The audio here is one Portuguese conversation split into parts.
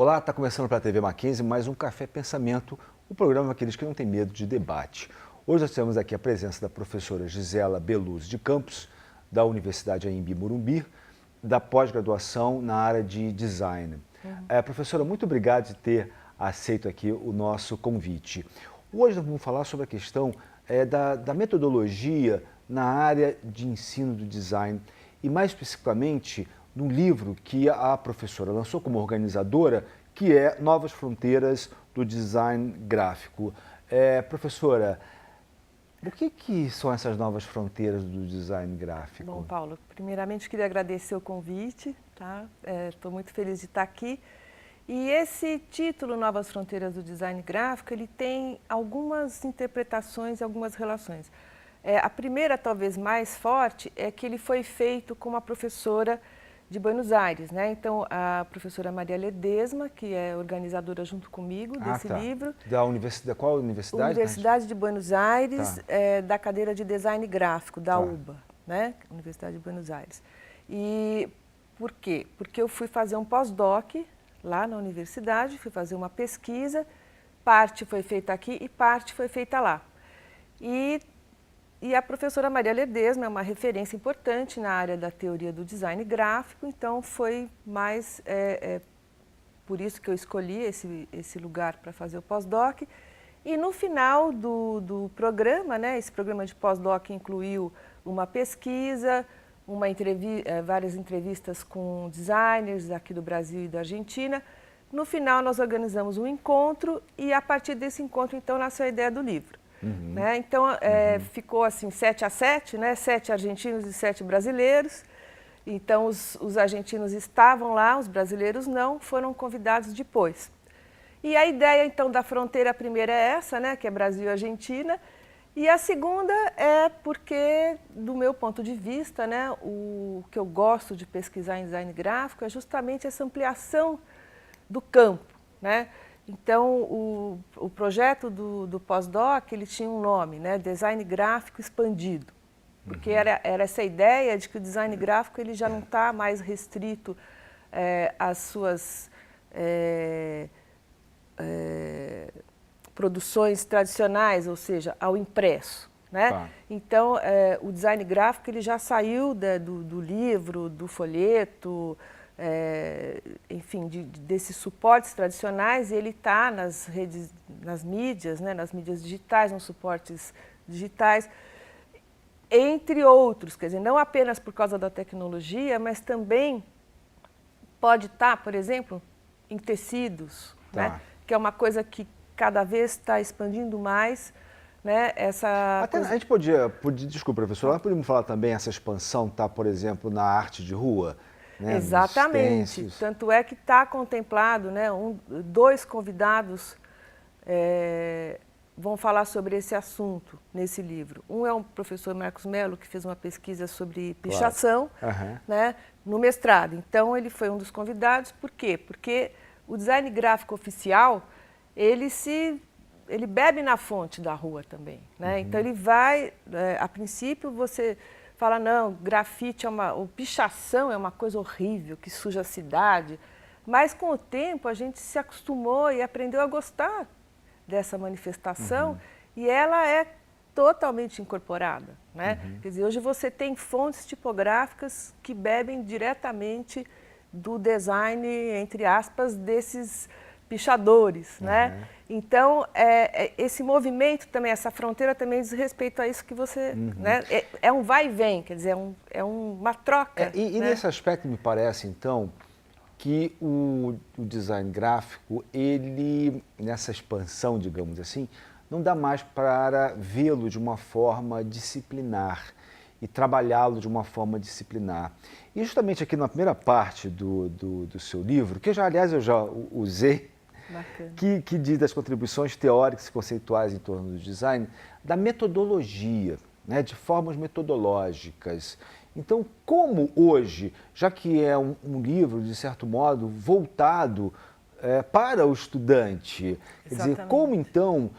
Olá, está começando para a TV Mackenzie mais um Café Pensamento, o programa aqueles que não têm medo de debate. Hoje nós temos aqui a presença da professora Gisela Beluso de Campos, da Universidade Anhembi Morumbi, da pós-graduação na área de design. Professora, muito obrigado de ter aceito aqui o nosso convite. Hoje nós vamos falar sobre a questão da metodologia na área de ensino do design e mais especificamente no livro que a professora lançou como organizadora, que é Novas Fronteiras do Design Gráfico. Professora, o que são essas novas fronteiras do design gráfico? Bom, Paulo, primeiramente queria agradecer o convite, tá? Estou muito feliz de estar aqui. E esse título, Novas Fronteiras do Design Gráfico, ele tem algumas interpretações e algumas relações. A primeira, talvez mais forte, é que ele foi feito com uma professora de Buenos Aires, né? Então, a professora Maria Ledesma, que é organizadora junto comigo desse livro. Qual universidade? Universidade de Buenos Aires, da cadeira de Design Gráfico, da UBA, né? Universidade de Buenos Aires. E por quê? Porque eu fui fazer um pós-doc lá na universidade, fui fazer uma pesquisa, parte foi feita aqui e parte foi feita lá. E a professora Maria Ledesma é uma referência importante na área da teoria do design gráfico, então foi mais por isso que eu escolhi esse lugar para fazer o pós-doc. E no final do programa, né, esse programa de pós-doc incluiu uma pesquisa, várias entrevistas com designers aqui do Brasil e da Argentina. No final nós organizamos um encontro e a partir desse encontro então nasceu a ideia do livro. Né? Então, ficou assim 7-7, né? 7 argentinos e 7 brasileiros. Então, os argentinos estavam lá, os brasileiros não, foram convidados depois. E a ideia, então, da fronteira, a primeira é essa, né? Que é Brasil e Argentina. E a segunda é porque, do meu ponto de vista, né? O que eu gosto de pesquisar em design gráfico é justamente essa ampliação do campo, né? Então, o projeto do pós-doc, ele tinha um nome, né? Design Gráfico Expandido. Porque era essa ideia de que o design gráfico ele já não está mais restrito às suas produções tradicionais, ou seja, ao impresso, né? Então, o design gráfico ele já saiu do livro, do folheto, enfim, desses suportes tradicionais, e ele está nas redes, nas mídias, né, nas mídias digitais, nos suportes digitais, entre outros, quer dizer, não apenas por causa da tecnologia, mas também pode estar, por exemplo, em tecidos, né, que é uma coisa que cada vez está expandindo mais, né, A gente desculpa, professor, nós podemos falar também essa expansão está, por exemplo, na arte de rua? Né, exatamente, tanto é que está contemplado, né, 2 convidados vão falar sobre esse assunto nesse livro. Um é o professor Marcos Mello, que fez uma pesquisa sobre pichação, né, no mestrado. Então, ele foi um dos convidados. Por quê? Porque o design gráfico oficial, ele bebe na fonte da rua também, né? Então, ele vai, a princípio, você fala, não, grafite ou pichação é uma coisa horrível, que suja a cidade. Mas, com o tempo, a gente se acostumou e aprendeu a gostar dessa manifestação e ela é totalmente incorporada, né? Quer dizer, hoje você tem fontes tipográficas que bebem diretamente do design, entre aspas, desses pichadores, né? Então, esse movimento também, essa fronteira também diz respeito a isso que você... né? É um vai e vem, quer dizer, é uma troca. E né? nesse aspecto me parece, então, que o design gráfico, ele, nessa expansão, digamos assim, não dá mais para vê-lo de uma forma disciplinar e trabalhá-lo de uma forma disciplinar. E justamente aqui na primeira parte do seu livro, que aliás eu já usei, que diz das contribuições teóricas e conceituais em torno do design, da metodologia, né, de formas metodológicas. Então, como hoje, já que é um livro, de certo modo, voltado para o estudante, quer dizer, como então,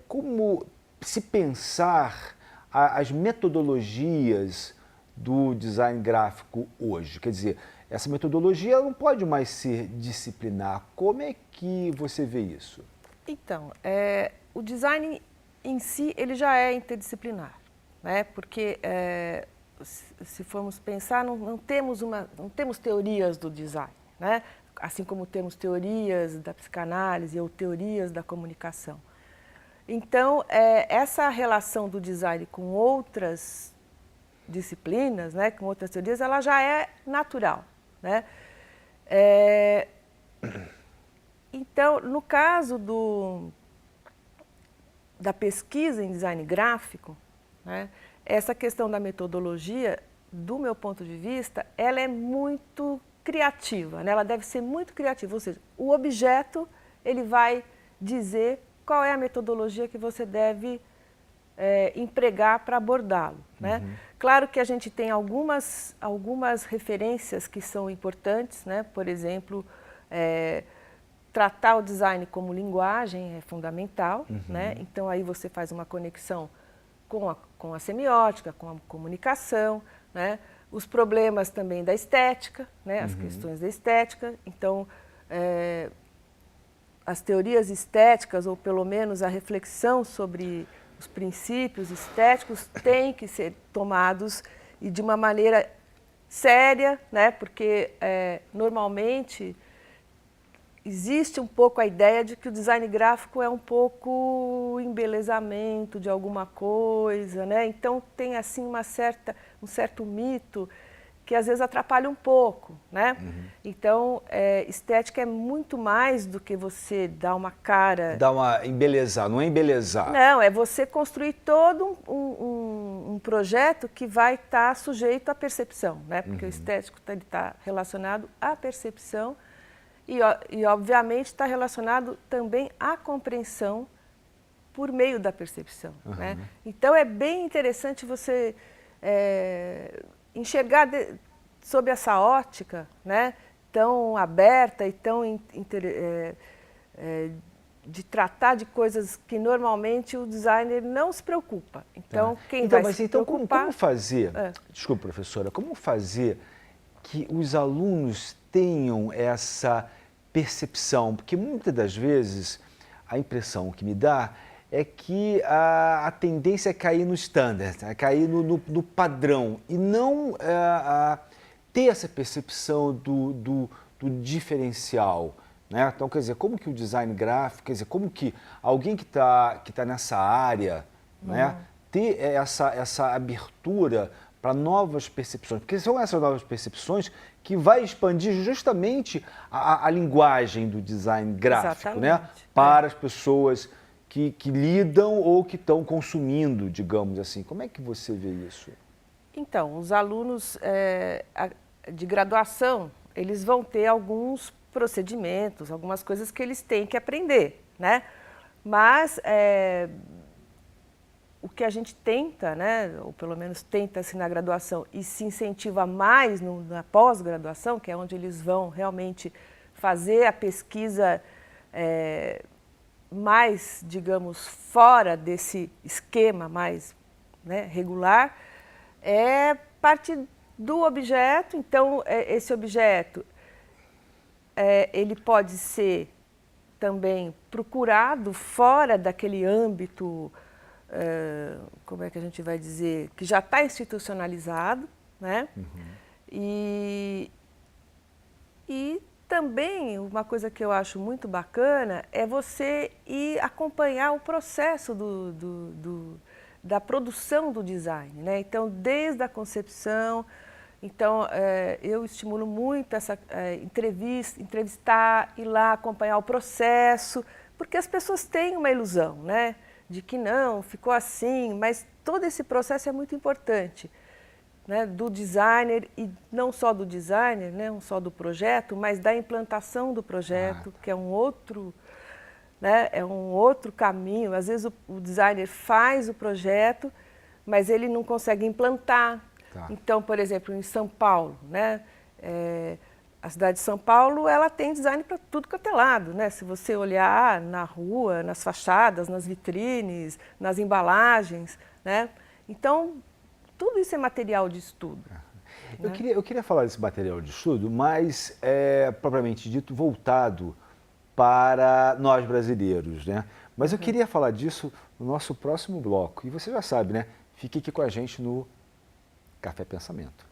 como se pensar as metodologias do design gráfico hoje? Quer dizer, essa metodologia não pode mais ser disciplinar. Como é que você vê isso? Então, o design em si, ele já é interdisciplinar, né? Porque, se formos pensar, não temos teorias do design, né? Assim como temos teorias da psicanálise ou teorias da comunicação. Então, essa relação do design com outras disciplinas, né, com outras teorias, ela já é natural, né? Então, no caso da pesquisa em design gráfico, né, essa questão da metodologia, do meu ponto de vista, ela é muito criativa, né? Ela deve ser muito criativa, ou seja, o objeto ele vai dizer qual é a metodologia que você deve empregar para abordá-lo, né? Claro que a gente tem algumas referências que são importantes, né? Por exemplo, tratar o design como linguagem é fundamental, né? Então aí você faz uma conexão com a semiótica, com a comunicação, né? Os problemas também da estética, né? As questões da estética. Então, as teorias estéticas, ou pelo menos a reflexão sobre os princípios estéticos, têm que ser tomados e de uma maneira séria, né? Porque normalmente existe um pouco a ideia de que o design gráfico é um pouco embelezamento de alguma coisa, né? Então tem assim um certo mito que às vezes atrapalha um pouco, né? Então, estética é muito mais do que você dar uma cara... Dar uma embelezar, não é embelezar. Não, é você construir todo um projeto que vai estar sujeito à percepção, né? Porque o estético está relacionado à percepção e obviamente, está relacionado também à compreensão por meio da percepção, né? Então, é bem interessante você... enxergar sob essa ótica, né, tão aberta e tão de tratar de coisas que normalmente o designer não se preocupa. Então, quem vai se preocupar... Como fazer, desculpa, professora, como fazer que os alunos tenham essa percepção? Porque muitas das vezes a impressão que me dá é que a tendência é cair no standard, é cair no padrão e não ter essa percepção do diferencial, né? Então, quer dizer, como que o design gráfico, quer dizer, como que alguém que tá nessa área, né, ter essa abertura para novas percepções, porque são essas novas percepções que vai expandir justamente a linguagem do design gráfico, né, para as pessoas que lidam ou que estão consumindo, digamos assim. Como é que você vê isso? Então, os alunos de graduação, eles vão ter alguns procedimentos, algumas coisas que eles têm que aprender, né? Mas o que a gente tenta, né, ou pelo menos tenta-se na graduação e se incentiva mais na pós-graduação, que é onde eles vão realmente fazer a pesquisa mais, digamos, fora desse esquema mais, né, regular, é parte do objeto. Então, esse objeto, ele pode ser também procurado fora daquele âmbito, como é que a gente vai dizer, que já está institucionalizado, né? E também, uma coisa que eu acho muito bacana é você ir acompanhar o processo da produção do design, né? Então, desde a concepção, então, eu estimulo muito essa entrevistar, ir lá acompanhar o processo, porque as pessoas têm uma ilusão, né? De que não, ficou assim, mas todo esse processo é muito importante, né, do designer, e não só do designer, né, não só do projeto, mas da implantação do projeto, que é um outro, né, caminho. Às vezes o designer faz o projeto, mas ele não consegue implantar. Então, por exemplo, em São Paulo, né, a cidade de São Paulo, ela tem design para tudo quanto é lado, né? Se você olhar na rua, nas fachadas, nas vitrines, nas embalagens, né? Então, tudo isso é material de estudo. Eu né? queria falar desse material de estudo, mas, propriamente dito, voltado para nós brasileiros, né? Mas eu queria falar disso no nosso próximo bloco. E você já sabe, né? Fique aqui com a gente no Café Pensamento.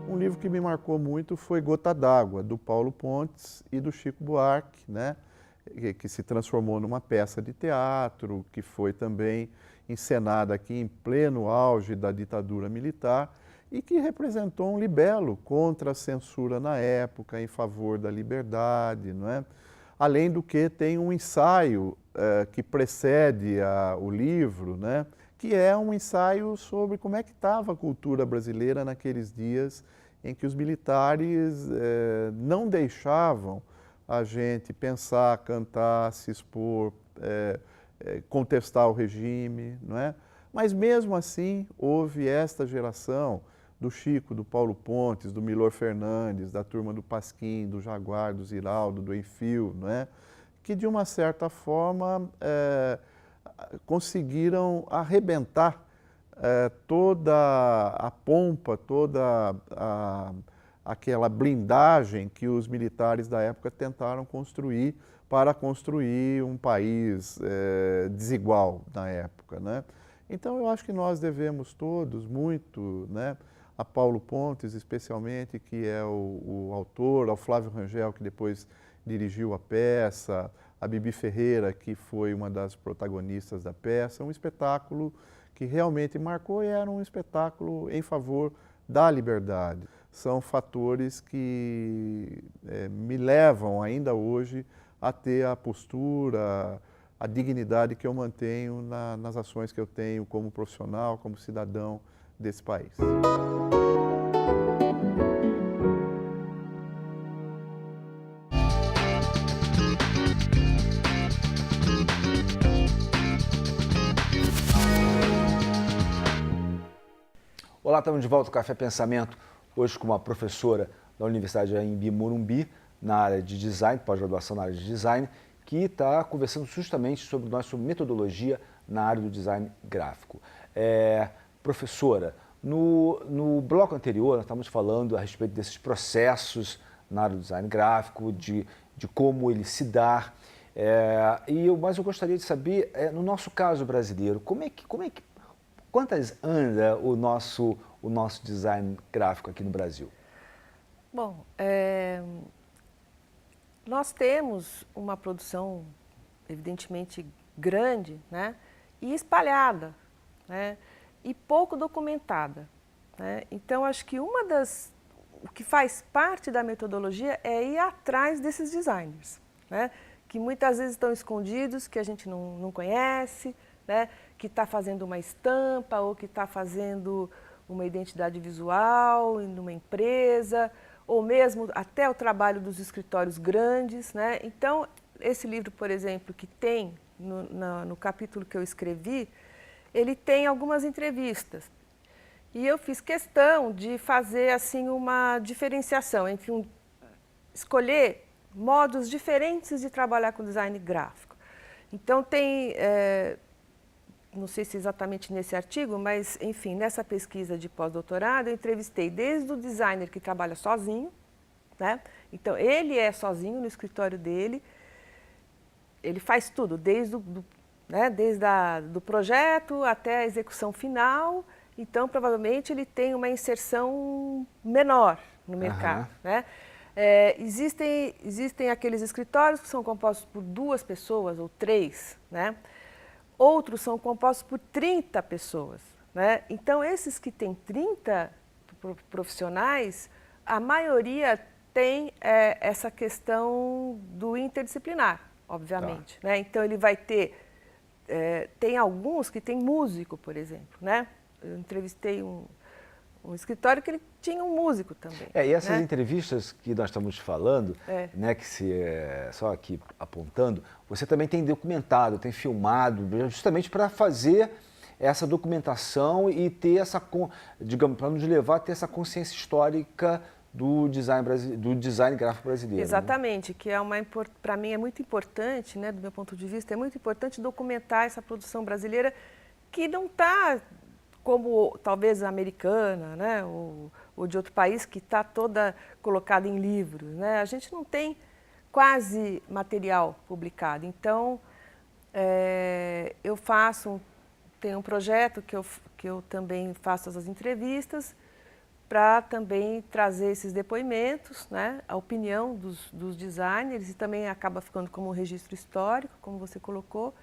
Um livro que me marcou muito foi Gota d'Água, do Paulo Pontes e do Chico Buarque, né? Que se transformou numa peça de teatro, que foi também encenada aqui em pleno auge da ditadura militar e que representou um libelo contra a censura na época, em favor da liberdade, não é? Além do que tem um ensaio que precede o livro, né? Que é um ensaio sobre como é que estava a cultura brasileira naqueles dias em que os militares não deixavam a gente pensar, cantar, se expor, contestar o regime, não é? Mas mesmo assim houve esta geração do Chico, do Paulo Pontes, do Milor Fernandes, da turma do Pasquim, do Jaguar, do Ziraldo, do Enfio, não é? Que de uma certa forma conseguiram arrebentar toda a pompa, toda aquela blindagem que os militares da época tentaram construir para construir um país desigual na época, né? Então eu acho que nós devemos todos muito, né, a Paulo Pontes especialmente, que é o autor, ao Flávio Rangel, que depois dirigiu a peça, a Bibi Ferreira, que foi uma das protagonistas da peça, um espetáculo que realmente marcou e era um espetáculo em favor da liberdade. São fatores que me levam ainda hoje a ter a postura, a dignidade que eu mantenho nas ações que eu tenho como profissional, como cidadão desse país. Olá, estamos de volta ao Café Pensamento, hoje com uma professora da Universidade Anhembi Morumbi, na área de design, pós-graduação na área de design, que está conversando justamente sobre nossa metodologia na área do design gráfico. Professora, no bloco anterior nós estávamos falando a respeito desses processos na área do design gráfico, de como ele se dá, mas eu gostaria de saber, no nosso caso brasileiro, quantas anda o nosso design gráfico aqui no Brasil? Bom, nós temos uma produção evidentemente grande, né, e espalhada, né, e pouco documentada, né? Então acho que o que faz parte da metodologia é ir atrás desses designers, né, que muitas vezes estão escondidos, que a gente não conhece, né, que está fazendo uma estampa ou que está fazendo uma identidade visual em uma empresa, ou mesmo até o trabalho dos escritórios grandes, né? Então, esse livro, por exemplo, que tem no capítulo que eu escrevi, ele tem algumas entrevistas. E eu fiz questão de fazer assim uma diferenciação entre escolher modos diferentes de trabalhar com design gráfico. Então, tem... não sei se exatamente nesse artigo, mas, enfim, nessa pesquisa de pós-doutorado, eu entrevistei desde o designer que trabalha sozinho, né? Então, ele é sozinho no escritório dele, ele faz tudo, desde do projeto até a execução final, então, provavelmente, ele tem uma inserção menor no mercado, né? Existem aqueles escritórios que são compostos por 2 pessoas ou 3, né? Outros são compostos por 30 pessoas, né? Então, esses que têm 30 profissionais, a maioria tem essa questão do interdisciplinar, obviamente, né? Então ele vai ter, tem alguns que tem músico, por exemplo, né? Eu entrevistei um escritório que ele tinha um músico também. E essas né? entrevistas que nós estamos falando, né, que só aqui apontando, você também tem documentado, tem filmado, justamente para fazer essa documentação e ter essa, digamos, para nos levar a ter essa consciência histórica do design gráfico brasileiro. Exatamente, né? Que para mim é muito importante, né, do meu ponto de vista, é muito importante documentar essa produção brasileira que não está como talvez a americana, né, ou de outro país, que está toda colocada em livros, né? A gente não tem quase material publicado. Então, eu tenho um projeto que eu também faço as entrevistas para também trazer esses depoimentos, né, a opinião dos designers, e também acaba ficando como um registro histórico, como você colocou.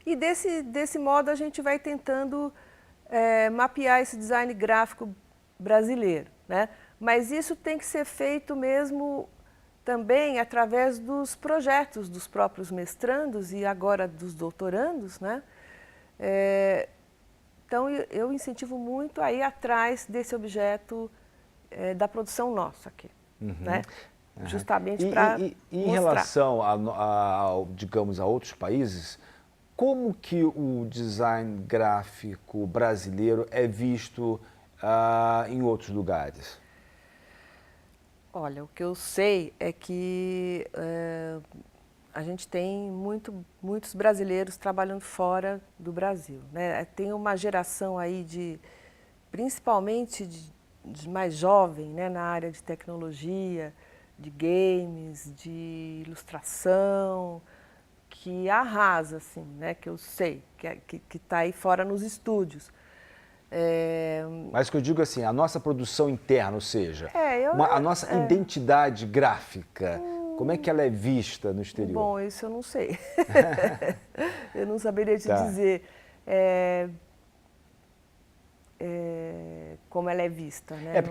E desse modo a gente vai tentando mapear esse design gráfico brasileiro, né? Mas isso tem que ser feito mesmo também através dos projetos dos próprios mestrandos e agora dos doutorandos, né? Então eu incentivo muito a ir atrás desse objeto da produção nossa aqui, né? Justamente para mostrar. E em relação digamos, a outros países, como que o design gráfico brasileiro é visto em outros lugares? Olha, o que eu sei é que a gente tem muitos brasileiros trabalhando fora do Brasil, né? Tem uma geração aí principalmente de mais jovem, né, na área de tecnologia, de games, de ilustração, que arrasa, assim, né, que eu sei, que está aí fora nos estúdios. Mas o que eu digo assim, a nossa produção interna, ou seja, a nossa identidade gráfica, como é que ela é vista no exterior? Bom, isso eu não sei. Eu não saberia te dizer como ela é vista, né?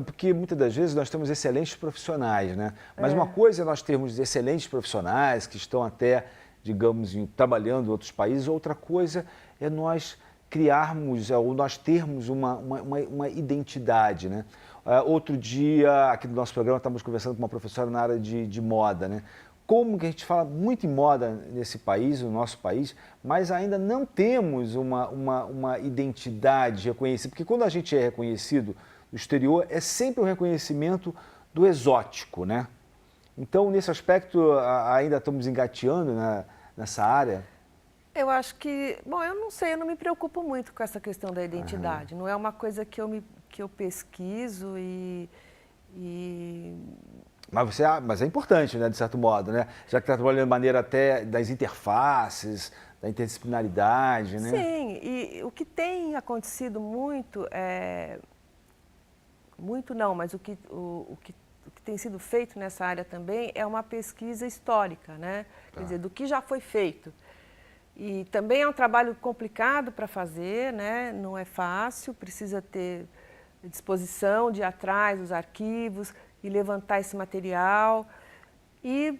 Porque muitas das vezes nós temos excelentes profissionais, né? Mas uma coisa é nós termos excelentes profissionais que estão até, digamos, trabalhando em outros países, outra coisa é nós criarmos, ou nós termos uma identidade, né? Outro dia, aqui no nosso programa, estávamos conversando com uma professora na área de moda, né? Como que a gente fala muito em moda nesse país, no nosso país, mas ainda não temos uma identidade reconhecida, porque quando a gente é reconhecido no exterior, é sempre um reconhecimento do exótico, né? Então, nesse aspecto, ainda estamos engateando nessa área? Eu acho que, bom, eu não sei, eu não me preocupo muito com essa questão da identidade. Não é uma coisa que eu pesquiso Mas é importante, né, de certo modo, né? Já que está trabalhando de maneira até das interfaces, da interdisciplinaridade, né? Sim, e o que tem acontecido muito, muito não, mas o que tem sido feito nessa área também é uma pesquisa histórica, né? Quer dizer, do que já foi feito. E também é um trabalho complicado para fazer, né? Não é fácil, precisa ter disposição de ir atrás dos arquivos e levantar esse material. E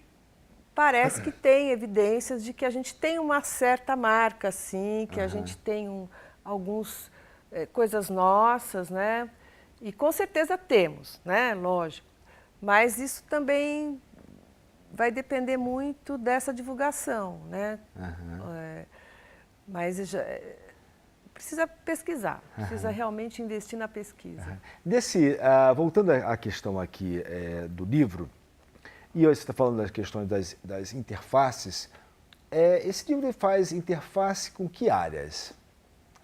parece que tem evidências de que a gente tem uma certa marca, assim, que a gente tem algumas coisas nossas, né? E com certeza temos, né? Lógico. Mas isso também vai depender muito dessa divulgação, né? Mas precisa pesquisar, precisa realmente investir na pesquisa. Voltando à questão aqui do livro, e você está falando das questões das interfaces, esse livro faz interface com que áreas?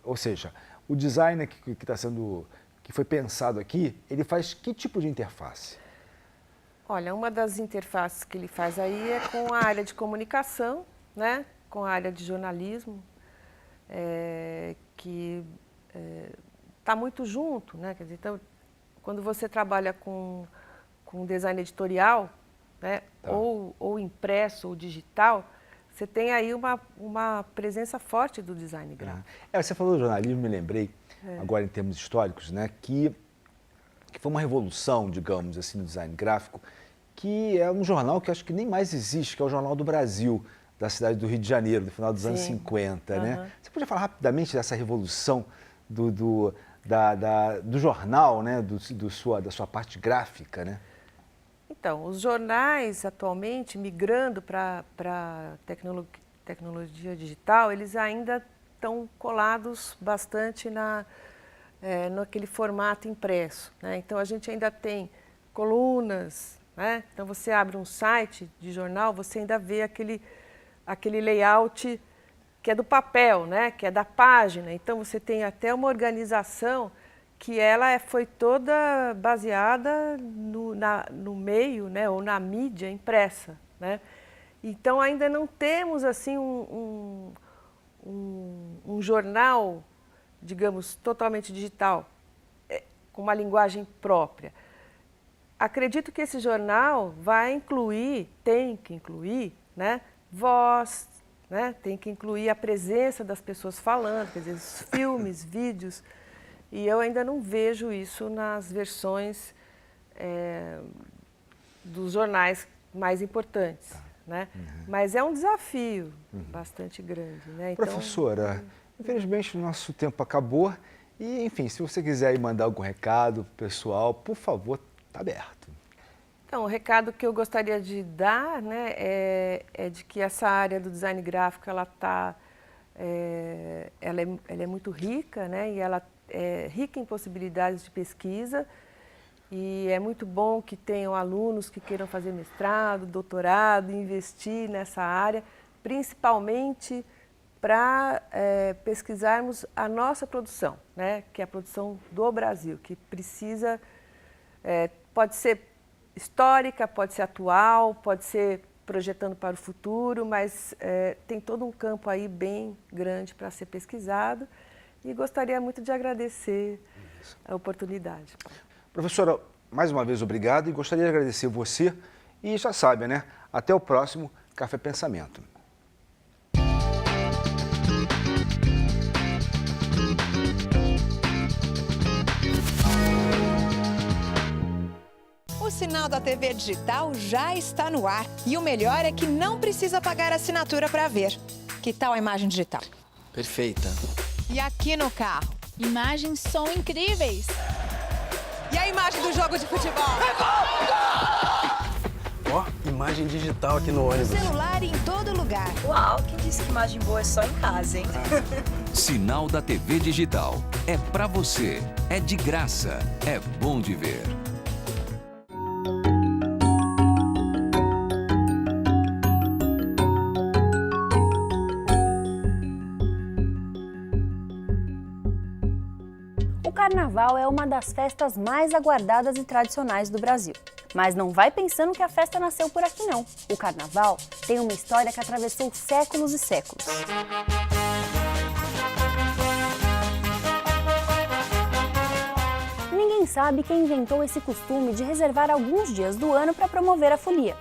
Ou seja, o design que foi pensado aqui, ele faz que tipo de interface? Olha, uma das interfaces que ele faz aí é com a área de comunicação, né? Com a área de jornalismo, que está muito junto, né? Quer dizer, então, quando você trabalha com design editorial, né? Ou impresso ou digital, você tem aí uma presença forte do design gráfico. Você falou do jornalismo, me lembrei, agora em termos históricos, né? Que foi uma revolução, digamos assim, no design gráfico, que é um jornal que acho que nem mais existe, que é o Jornal do Brasil, da cidade do Rio de Janeiro, do final dos anos 50, né? Você podia falar rapidamente dessa revolução do jornal, né? Da sua parte gráfica, né? Então, os jornais atualmente, migrando para tecnologia digital, eles ainda estão colados bastante naquele formato impresso, né? Então, a gente ainda tem colunas, né? Então, você abre um site de jornal, você ainda vê aquele layout que é do papel, né? Que é da página. Então, você tem até uma organização que ela foi toda baseada no meio, né? Ou na mídia impressa, né? Então, ainda não temos assim um jornal, digamos, totalmente digital, com uma linguagem própria. Acredito que esse jornal vai incluir, tem que incluir, né, voz, né, tem que incluir a presença das pessoas falando, quer dizer, os filmes, vídeos, e eu ainda não vejo isso nas versões dos jornais mais importantes, né? Mas é um desafio bastante grande, né? Então, professora, infelizmente o nosso tempo acabou e, enfim, se você quiser aí mandar algum recado pessoal, por favor, está aberto. Então, o recado que eu gostaria de dar, né, é de que essa área do design gráfico, ela é muito rica, né, e ela é rica em possibilidades de pesquisa, e é muito bom que tenham alunos que queiram fazer mestrado, doutorado, investir nessa área, principalmente para pesquisarmos a nossa produção, né, que é a produção do Brasil, que precisa, pode ser histórica, pode ser atual, pode ser projetando para o futuro, mas tem todo um campo aí bem grande para ser pesquisado e gostaria muito de agradecer a oportunidade. Professora, mais uma vez obrigado e gostaria de agradecer você e já sabe, né? Até o próximo Café Pensamento. O sinal da TV digital já está no ar e o melhor é que não precisa pagar assinatura para ver. Que tal a imagem digital? Perfeita. E aqui no carro? Imagens som incríveis. E a imagem do jogo de futebol? Ó, imagem digital aqui no ônibus. Celular em todo lugar. Uau, quem disse que imagem boa é só em casa, hein? Sinal da TV digital. É pra você. É de graça. É bom de ver. O Carnaval é uma das festas mais aguardadas e tradicionais do Brasil. Mas não vai pensando que a festa nasceu por aqui não. O Carnaval tem uma história que atravessou séculos e séculos. Ninguém sabe quem inventou esse costume de reservar alguns dias do ano para promover a folia.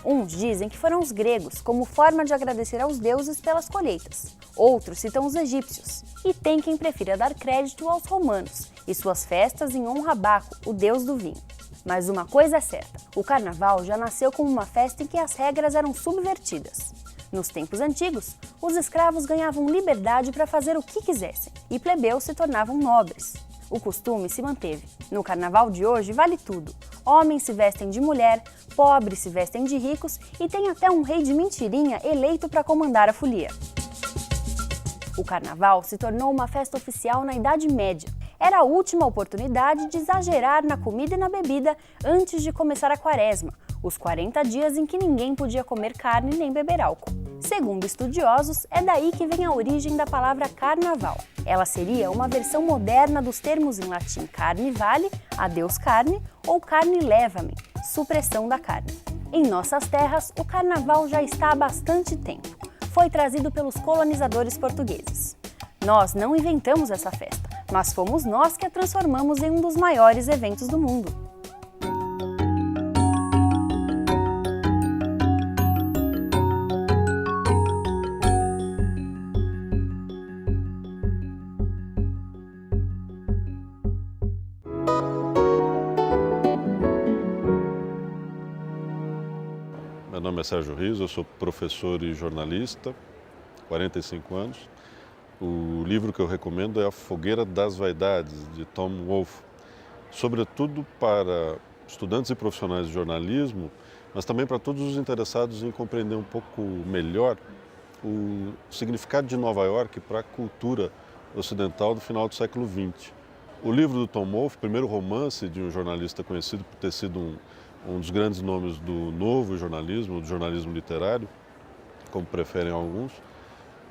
Uns dizem que foram os gregos, como forma de agradecer aos deuses pelas colheitas. Outros citam os egípcios. E tem quem prefira dar crédito aos romanos e suas festas em honra a Baco, o deus do vinho. Mas uma coisa é certa, o Carnaval já nasceu como uma festa em que as regras eram subvertidas. Nos tempos antigos, os escravos ganhavam liberdade para fazer o que quisessem e plebeus se tornavam nobres. O costume se manteve. No Carnaval de hoje vale tudo. Homens se vestem de mulher, pobres se vestem de ricos e tem até um rei de mentirinha eleito para comandar a folia. O Carnaval se tornou uma festa oficial na Idade Média. Era a última oportunidade de exagerar na comida e na bebida antes de começar a Quaresma, os 40 dias em que ninguém podia comer carne nem beber álcool. Segundo estudiosos, é daí que vem a origem da palavra carnaval. Ela seria uma versão moderna dos termos em latim carne vale, adeus carne, ou carne leva-me, supressão da carne. Em nossas terras, o carnaval já está há bastante tempo. Foi trazido pelos colonizadores portugueses. Nós não inventamos essa festa, mas fomos nós que a transformamos em um dos maiores eventos do mundo. nome é Sérgio Riso, eu sou professor e jornalista, 45 anos. O livro que eu recomendo é A Fogueira das Vaidades, de Tom Wolfe, sobretudo para estudantes e profissionais de jornalismo, mas também para todos os interessados em compreender um pouco melhor o significado de Nova York para a cultura ocidental do final do século XX. O livro do Tom Wolfe, primeiro romance de um jornalista conhecido por ter sido um dos grandes nomes do novo jornalismo, do jornalismo literário, como preferem alguns,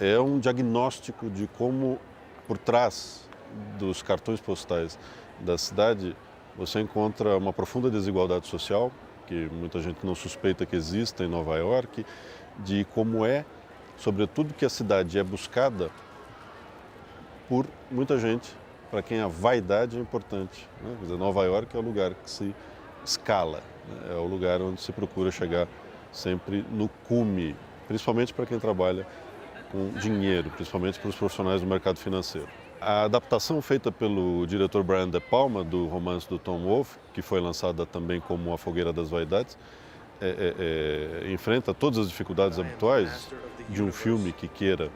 é um diagnóstico de como, por trás dos cartões postais da cidade, você encontra uma profunda desigualdade social, que muita gente não suspeita que exista em Nova York, de como é, sobretudo, que a cidade é buscada por muita gente, para quem a vaidade é importante, né? Quer dizer, Nova York é o lugar que se escala, né? É o lugar onde se procura chegar sempre no cume, principalmente para quem trabalha com dinheiro, principalmente para os profissionais do mercado financeiro. A adaptação feita pelo diretor Brian De Palma do romance do Tom Wolfe, que foi lançada também como A Fogueira das Vaidades, enfrenta todas as dificuldades habituais de um filme que queira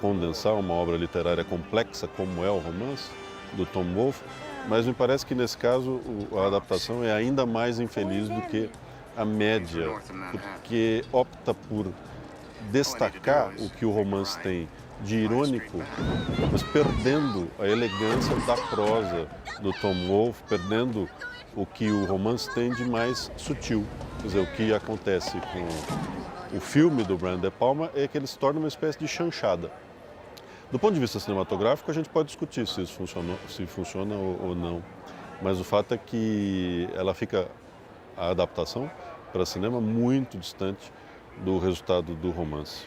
condensar uma obra literária complexa como é o romance do Tom Wolfe, mas me parece que nesse caso a adaptação é ainda mais infeliz do que a média, porque opta por destacar o que o romance tem de irônico, mas perdendo a elegância da prosa do Tom Wolfe, perdendo o que o romance tem de mais sutil. Quer dizer, o que acontece com o filme do Brian De Palma é que ele se torna uma espécie de chanchada. Do ponto de vista cinematográfico, a gente pode discutir se isso funciona ou não, mas o fato é que a adaptação para cinema muito distante do resultado do romance.